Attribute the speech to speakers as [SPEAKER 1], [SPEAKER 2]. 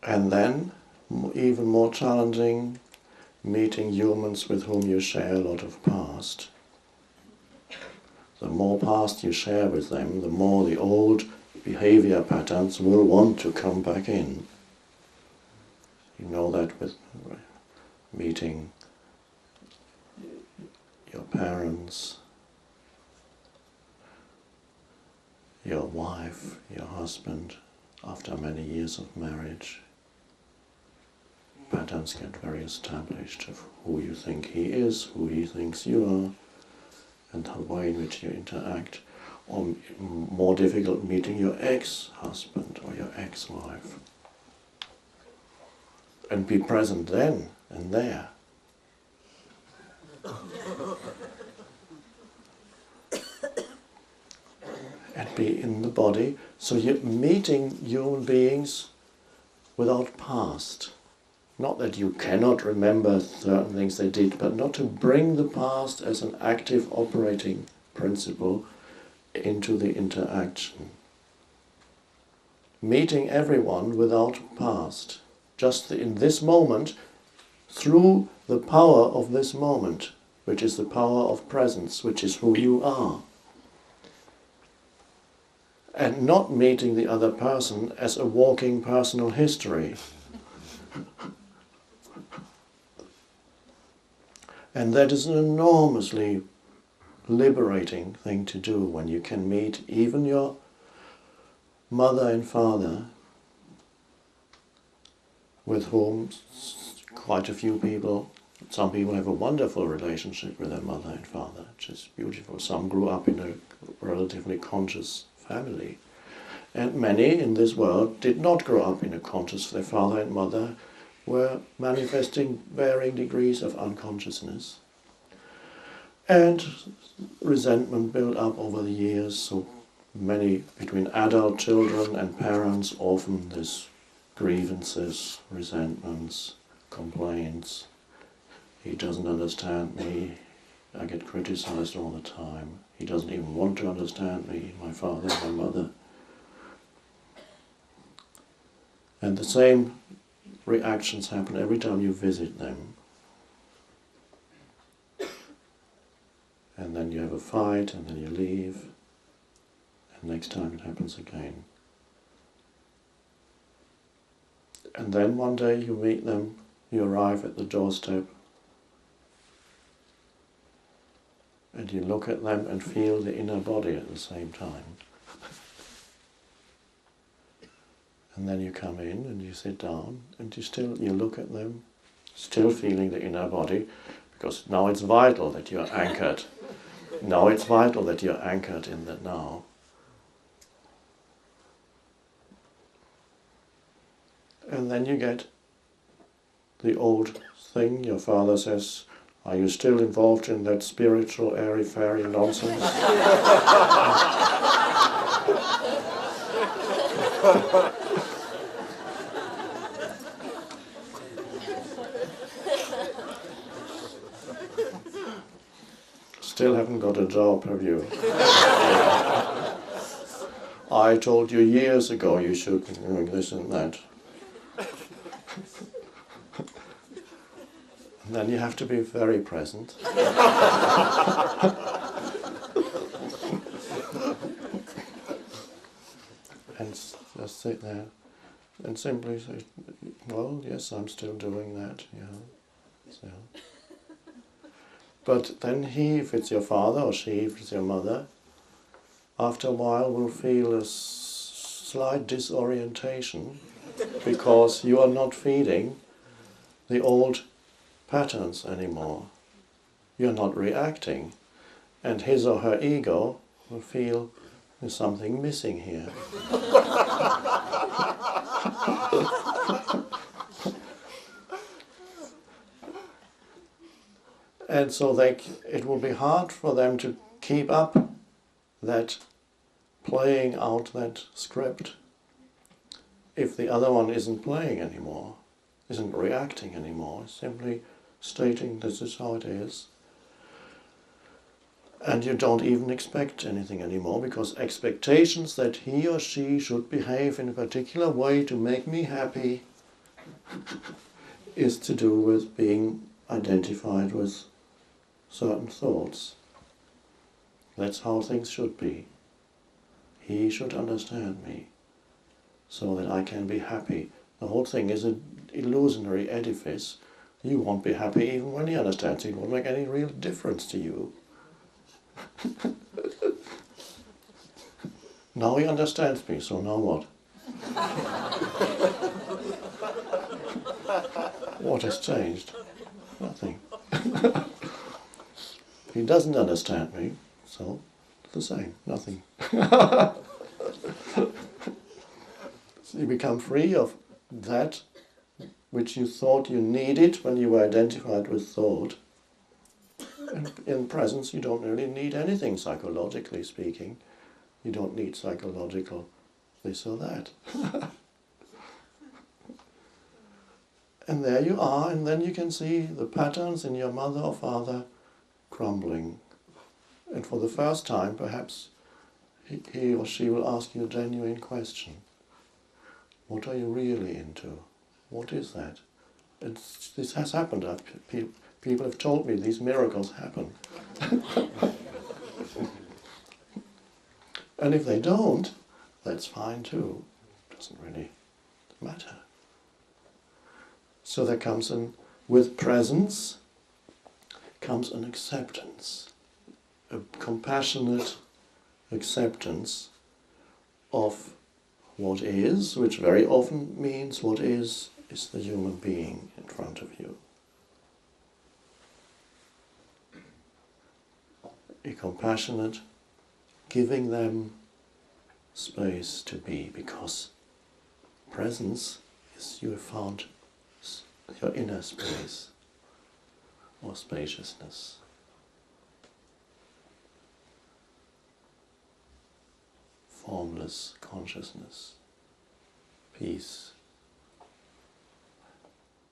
[SPEAKER 1] And then, even more challenging, meeting humans with whom you share a lot of past. The more past you share with them, the more the old behavior patterns will want to come back in. You know that with meeting your parents, your wife, your husband, after many years of marriage. Patterns get very established of who you think he is, who he thinks you are, and the way in which you interact. Or more difficult, meeting your ex-husband or your ex-wife. And be present then and there. And be in the body. So you're meeting human beings without past. Not that you cannot remember certain things they did, but not to bring the past as an active operating principle into the interaction. Meeting everyone without past. Just in this moment, through the power of this moment, which is the power of presence, which is who you are. And not meeting the other person as a walking personal history. And that is an enormously liberating thing to do when you can meet even your mother and father, with whom quite a few people, some people have a wonderful relationship with their mother and father, which is beautiful. Some grew up in a relatively conscious family. And many in this world did not grow up in a conscious, their father and mother were manifesting varying degrees of unconsciousness. And resentment built up over the years, so many between adult children and parents, often there's grievances, resentments, complaints. He doesn't understand me, I get criticized all the time. He doesn't even want to understand me, my father, my mother. And the same reactions happen every time you visit them. And then you have a fight, and then you leave, and next time it happens again. And then one day you meet them, you arrive at the doorstep, and you look at them and feel the inner body at the same time. And then you come in and you sit down and you look at them, still feeling the inner body, because now it's vital that you're anchored. Now it's vital that you're anchored in the now. And then you get the old thing. Your father says, "Are you still involved in that spiritual airy-fairy nonsense?" Still haven't got a job, have you? I told you years ago you should be doing this and that. And then you have to be very present. And just sit there and simply say, well, yes, I'm still doing that, yeah. So. But then he, if it's your father, or she, if it's your mother, after a while will feel a slight disorientation because you are not feeding the old patterns anymore. You're not reacting. And his or her ego will feel there's something missing here. And so it will be hard for them to keep up that playing out that script if the other one isn't playing anymore, isn't reacting anymore, simply stating this is how it is. And you don't even expect anything anymore, because expectations that he or she should behave in a particular way to make me happy is to do with being identified with certain thoughts. That's how things should be. He should understand me, so that I can be happy. The whole thing is an illusionary edifice. You won't be happy even when he understands. It won't make any real difference to you. Now he understands me, so now what? What has changed? Nothing. He doesn't understand me, so it's the same, nothing. So you become free of that which you thought you needed when you were identified with thought. And in presence you don't really need anything psychologically speaking. You don't need psychological this or that. And there you are, and then you can see the patterns in your mother or father crumbling. And for the first time, perhaps, he or she will ask you a genuine question. What are you really into? What is that? This has happened. People have told me these miracles happen. And if they don't, that's fine too. It doesn't really matter. So there comes with presence comes an acceptance, a compassionate acceptance of what is, which very often means what is the human being in front of you. A compassionate giving them space to be, because presence is you have found your inner space or spaciousness. Formless consciousness, peace,